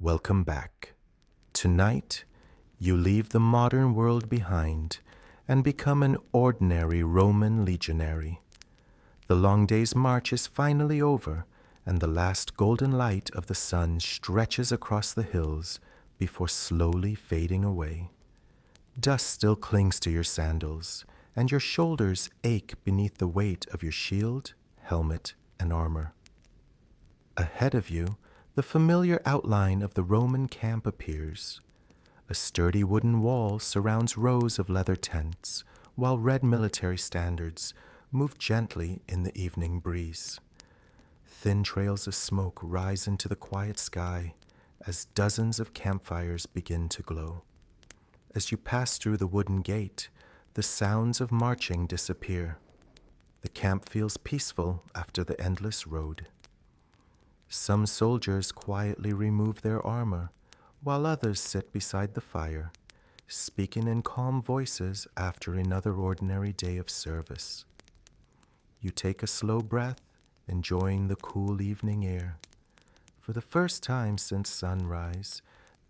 Welcome back. Tonight, you leave the modern world behind and become an ordinary Roman legionary. The long day's march is finally over, and the last golden light of the sun stretches across the hills before slowly fading away. Dust still clings to your sandals, and your shoulders ache beneath the weight of your shield, helmet, and armor. Ahead of you, the familiar outline of the Roman camp appears. A sturdy wooden wall surrounds rows of leather tents, while red military standards move gently in the evening breeze. Thin trails of smoke rise into the quiet sky as dozens of campfires begin to glow. As you pass through the wooden gate, the sounds of marching disappear. The camp feels peaceful after the endless road. Some soldiers quietly remove their armor, while others sit beside the fire, speaking in calm voices after another ordinary day of service. You take a slow breath, enjoying the cool evening air. For the first time since sunrise,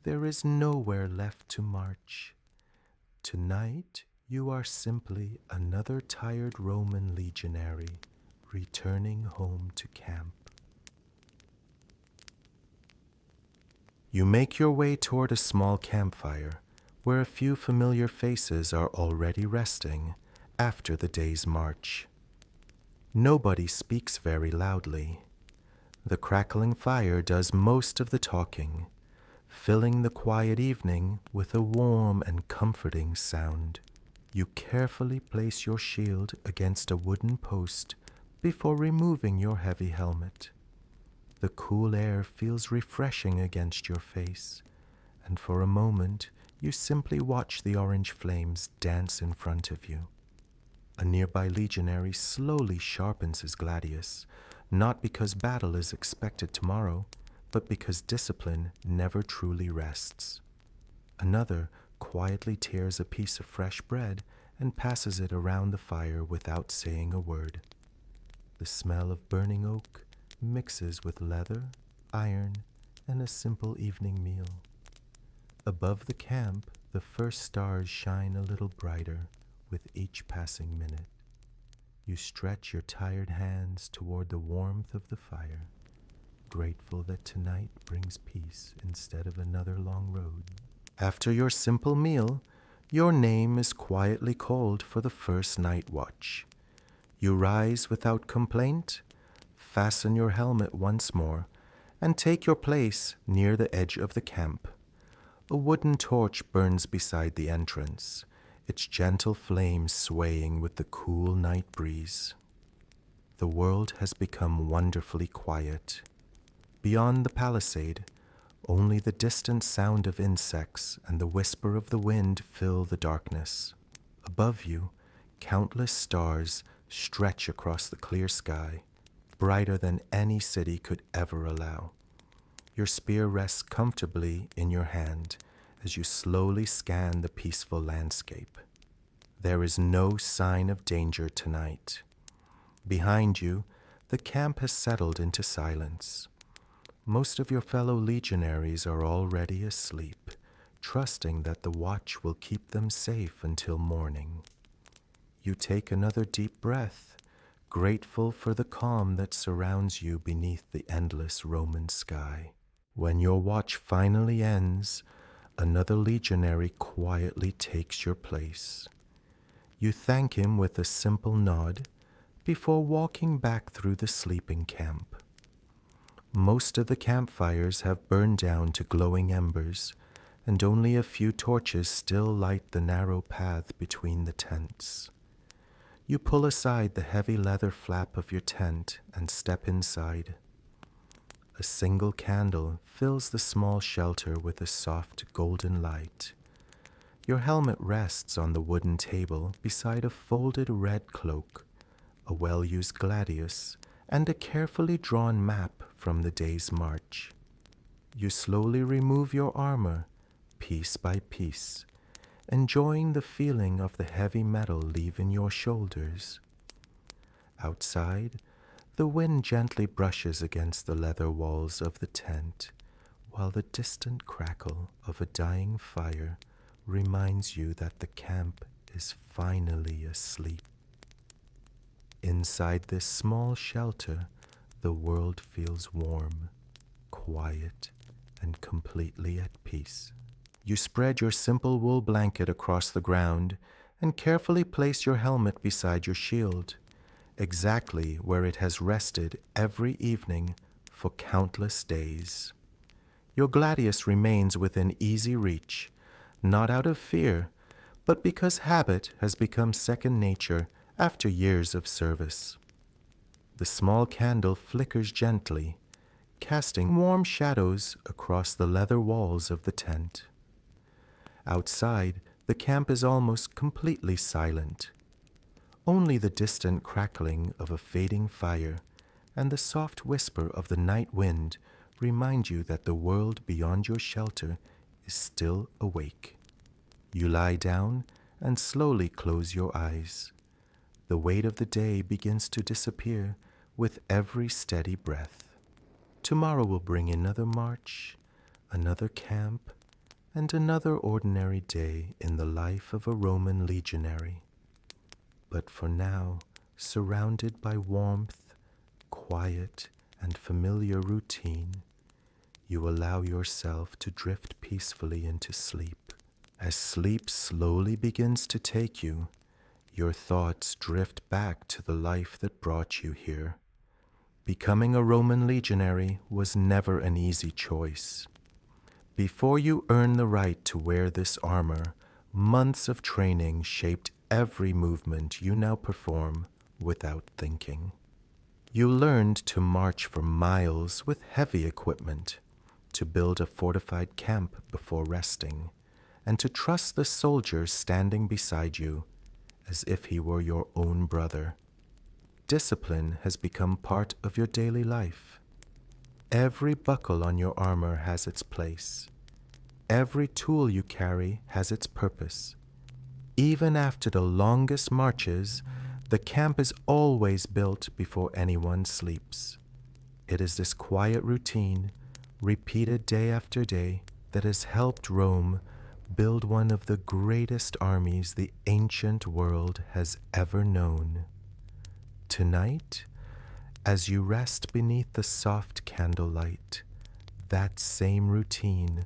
there is nowhere left to march. Tonight, you are simply another tired Roman legionary returning home to camp. You make your way toward a small campfire where a few familiar faces are already resting after the day's march. Nobody speaks very loudly. The crackling fire does most of the talking, filling the quiet evening with a warm and comforting sound. You carefully place your shield against a wooden post before removing your heavy helmet. The cool air feels refreshing against your face, and for a moment you simply watch the orange flames dance in front of you. A nearby legionary slowly sharpens his gladius, not because battle is expected tomorrow, but because discipline never truly rests. Another quietly tears a piece of fresh bread and passes it around the fire without saying a word. The smell of burning oak mixes with leather, iron, and a simple evening meal. Above the camp, the first stars shine a little brighter with each passing minute. You stretch your tired hands toward the warmth of the fire, grateful that tonight brings peace instead of another long road. After your simple meal, your name is quietly called for the first night watch. You rise without complaint, fasten your helmet once more, and take your place near the edge of the camp. A wooden torch burns beside the entrance, its gentle flame swaying with the cool night breeze. The world has become wonderfully quiet. Beyond the palisade, only the distant sound of insects and the whisper of the wind fill the darkness. Above you, countless stars stretch across the clear sky, brighter than any city could ever allow. Your spear rests comfortably in your hand as you slowly scan the peaceful landscape. There is no sign of danger tonight. Behind you, the camp has settled into silence. Most of your fellow legionaries are already asleep, trusting that the watch will keep them safe until morning. You take another deep breath, grateful for the calm that surrounds you beneath the endless Roman sky. When your watch finally ends, another legionary quietly takes your place. You thank him with a simple nod before walking back through the sleeping camp. Most of the campfires have burned down to glowing embers, and only a few torches still light the narrow path between the tents. You pull aside the heavy leather flap of your tent and step inside. A single candle fills the small shelter with a soft golden light. Your helmet rests on the wooden table beside a folded red cloak, a well-used gladius, and a carefully drawn map from the day's march. You slowly remove your armor, piece by piece, enjoying the feeling of the heavy metal leaving your shoulders. Outside, the wind gently brushes against the leather walls of the tent, while the distant crackle of a dying fire reminds you that the camp is finally asleep. Inside this small shelter, the world feels warm, quiet, and completely at peace. You spread your simple wool blanket across the ground and carefully place your helmet beside your shield, exactly where it has rested every evening for countless days. Your gladius remains within easy reach, not out of fear, but because habit has become second nature after years of service. The small candle flickers gently, casting warm shadows across the leather walls of the tent. Outside, the camp is almost completely silent. Only the distant crackling of a fading fire and the soft whisper of the night wind remind you that the world beyond your shelter is still awake. You lie down and slowly close your eyes. The weight of the day begins to disappear with every steady breath. Tomorrow will bring another march, another camp, and another ordinary day in the life of a Roman legionary. But for now, surrounded by warmth, quiet, and familiar routine, you allow yourself to drift peacefully into sleep. As sleep slowly begins to take you, your thoughts drift back to the life that brought you here. Becoming a Roman legionary was never an easy choice. Before you earn the right to wear this armor, months of training shaped every movement you now perform without thinking. You learned to march for miles with heavy equipment, to build a fortified camp before resting, and to trust the soldier standing beside you as if he were your own brother. Discipline has become part of your daily life. Every buckle on your armor has its place. Every tool you carry has its purpose. Even after the longest marches, the camp is always built before anyone sleeps. It is this quiet routine, repeated day after day, that has helped Rome build one of the greatest armies the ancient world has ever known. Tonight, as you rest beneath the soft candlelight, that same routine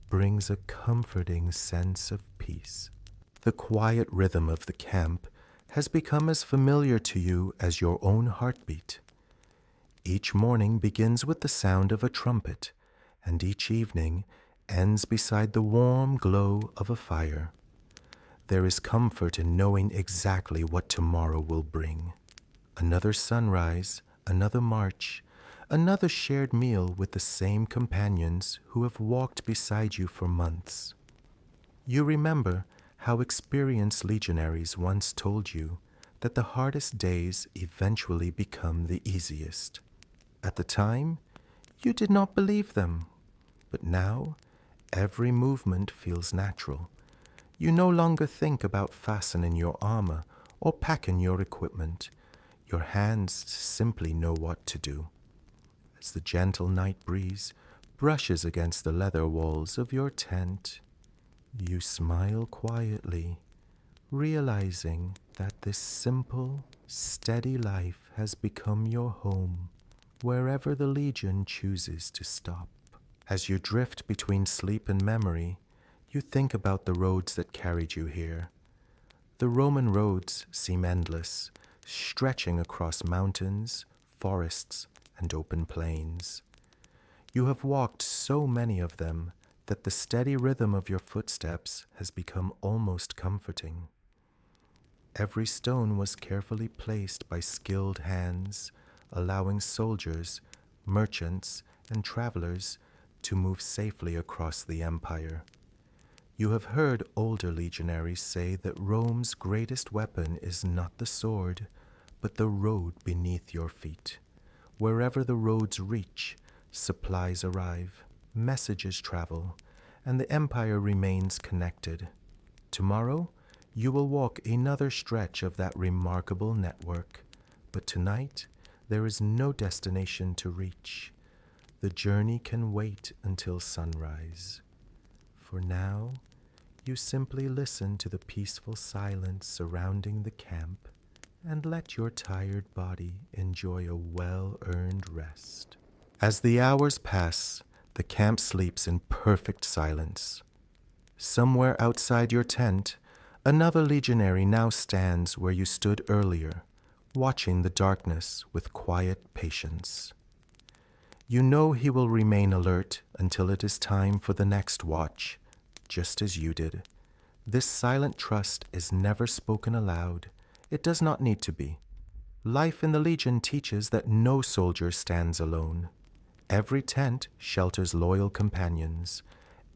brings a comforting sense of peace. The quiet rhythm of the camp has become as familiar to you as your own heartbeat. Each morning begins with the sound of a trumpet, and each evening ends beside the warm glow of a fire. There is comfort in knowing exactly what tomorrow will bring. Another sunrise, another march, another shared meal with the same companions who have walked beside you for months. You remember how experienced legionaries once told you that the hardest days eventually become the easiest. At the time, you did not believe them, but now every movement feels natural. You no longer think about fastening your armor or packing your equipment. Your hands simply know what to do. As the gentle night breeze brushes against the leather walls of your tent, you smile quietly, realizing that this simple, steady life has become your home, wherever the Legion chooses to stop. As you drift between sleep and memory, you think about the roads that carried you here. The Roman roads seem endless, stretching across mountains, forests, and open plains. You have walked so many of them that the steady rhythm of your footsteps has become almost comforting. Every stone was carefully placed by skilled hands, allowing soldiers, merchants, and travelers to move safely across the empire. You have heard older legionaries say that Rome's greatest weapon is not the sword, but the road beneath your feet. Wherever the roads reach, supplies arrive, messages travel, and the empire remains connected. Tomorrow, you will walk another stretch of that remarkable network, but tonight, there is no destination to reach. The journey can wait until sunrise. For now, you simply listen to the peaceful silence surrounding the camp and let your tired body enjoy a well-earned rest. As the hours pass, the camp sleeps in perfect silence. Somewhere outside your tent, another legionary now stands where you stood earlier, watching the darkness with quiet patience. You know he will remain alert until it is time for the next watch, just as you did. This silent trust is never spoken aloud. It does not need to be. Life in the Legion teaches that no soldier stands alone. Every tent shelters loyal companions.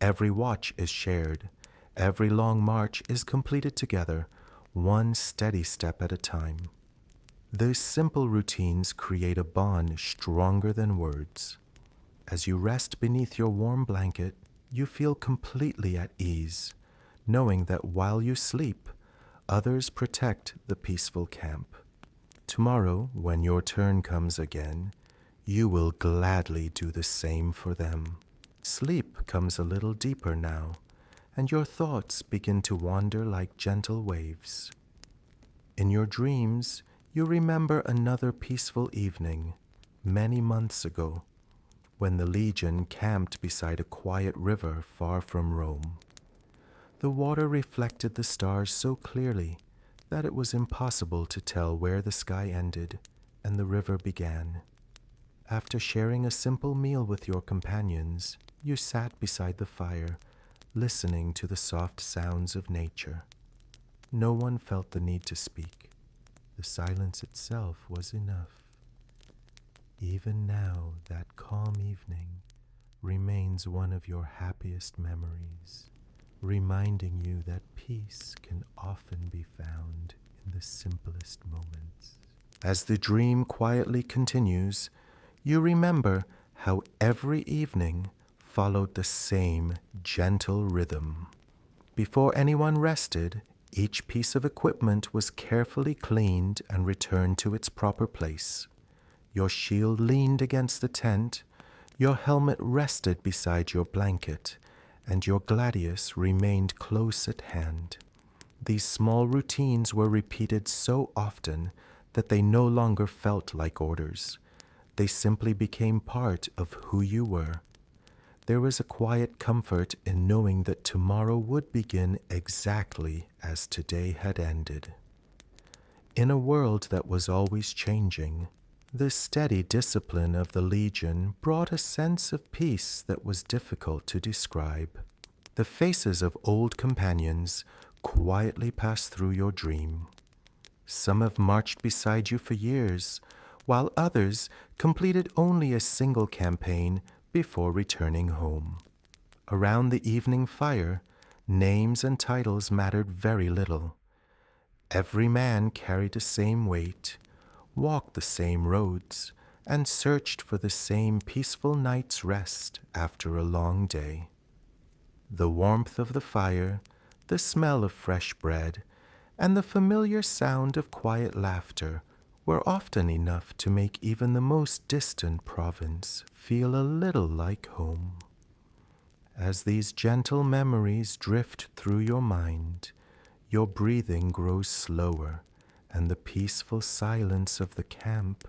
Every watch is shared. Every long march is completed together, one steady step at a time. These simple routines create a bond stronger than words. As you rest beneath your warm blanket, you feel completely at ease, knowing that while you sleep, others protect the peaceful camp. Tomorrow, when your turn comes again, you will gladly do the same for them. Sleep comes a little deeper now, and your thoughts begin to wander like gentle waves. In your dreams, you remember another peaceful evening, many months ago, when the Legion camped beside a quiet river far from Rome. The water reflected the stars so clearly that it was impossible to tell where the sky ended and the river began. After sharing a simple meal with your companions, you sat beside the fire, listening to the soft sounds of nature. No one felt the need to speak. The silence itself was enough. Even now, that calm evening remains one of your happiest memories, reminding you that peace can often be found in the simplest moments. As the dream quietly continues, you remember how every evening followed the same gentle rhythm. Before anyone rested, each piece of equipment was carefully cleaned and returned to its proper place. Your shield leaned against the tent, your helmet rested beside your blanket, and your gladius remained close at hand. These small routines were repeated so often that they no longer felt like orders. They simply became part of who you were. There was a quiet comfort in knowing that tomorrow would begin exactly as today had ended. In a world that was always changing, the steady discipline of the Legion brought a sense of peace that was difficult to describe. The faces of old companions quietly passed through your dream. Some have marched beside you for years, while others completed only a single campaign before returning home. Around the evening fire, names and titles mattered very little. Every man carried the same weight, walked the same roads, and searched for the same peaceful night's rest after a long day. The warmth of the fire, the smell of fresh bread, and the familiar sound of quiet laughter were often enough to make even the most distant province feel a little like home. As these gentle memories drift through your mind, your breathing grows slower, and the peaceful silence of the camp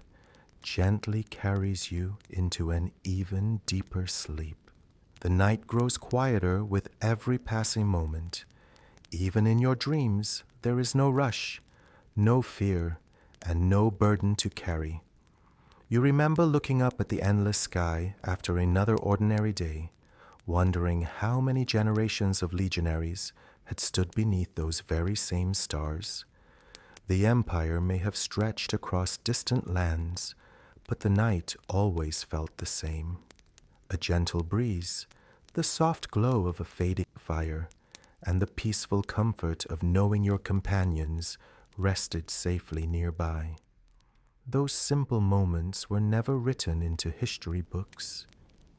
gently carries you into an even deeper sleep. The night grows quieter with every passing moment. Even in your dreams, there is no rush, no fear, and no burden to carry. You remember looking up at the endless sky after another ordinary day, wondering how many generations of legionaries had stood beneath those very same stars. The Empire may have stretched across distant lands, but the night always felt the same. A gentle breeze, the soft glow of a fading fire, and the peaceful comfort of knowing your companions rested safely nearby. Those simple moments were never written into history books,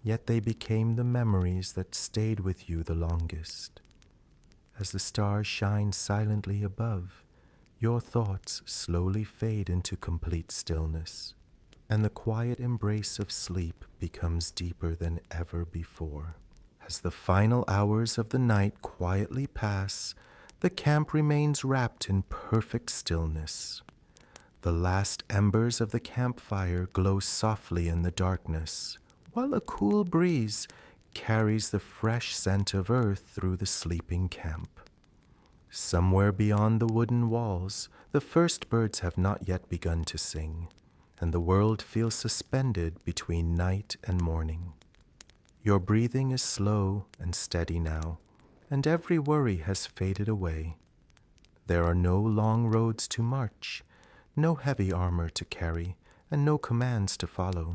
yet they became the memories that stayed with you the longest. As the stars shine silently above, your thoughts slowly fade into complete stillness, and the quiet embrace of sleep becomes deeper than ever before. As the final hours of the night quietly pass, the camp remains wrapped in perfect stillness. The last embers of the campfire glow softly in the darkness, while a cool breeze carries the fresh scent of earth through the sleeping camp. Somewhere beyond the wooden walls, the first birds have not yet begun to sing, and the world feels suspended between night and morning. Your breathing is slow and steady now, and every worry has faded away. There are no long roads to march, no heavy armor to carry, and no commands to follow.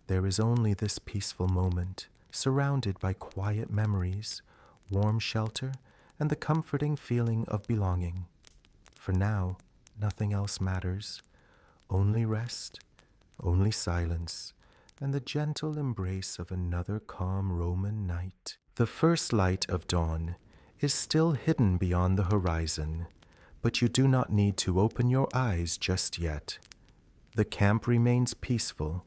There is only this peaceful moment, surrounded by quiet memories, warm shelter, and the comforting feeling of belonging. For now, nothing else matters. Only rest, only silence, and the gentle embrace of another calm Roman night. The first light of dawn is still hidden beyond the horizon, but you do not need to open your eyes just yet. The camp remains peaceful,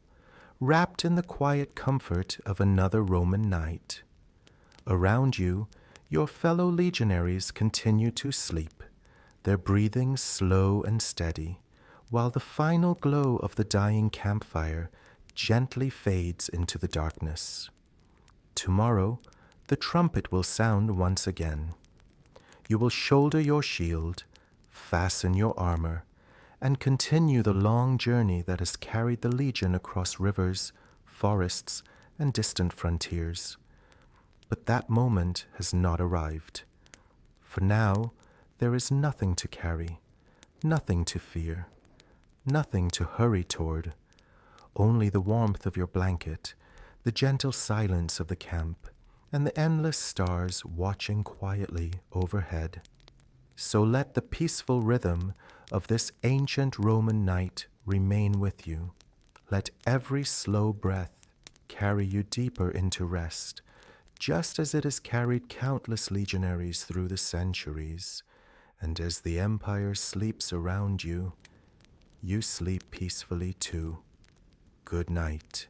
wrapped in the quiet comfort of another Roman night. Around you, your fellow legionaries continue to sleep, their breathing slow and steady, while the final glow of the dying campfire gently fades into the darkness. Tomorrow, the trumpet will sound once again. You will shoulder your shield, fasten your armor, and continue the long journey that has carried the legion across rivers, forests, and distant frontiers. But that moment has not arrived. For now, there is nothing to carry, nothing to fear, nothing to hurry toward, only the warmth of your blanket, the gentle silence of the camp, and the endless stars watching quietly overhead. So let the peaceful rhythm of this ancient Roman night remain with you. Let every slow breath carry you deeper into rest, just as it has carried countless legionaries through the centuries. And as the empire sleeps around you, you sleep peacefully too. Good night.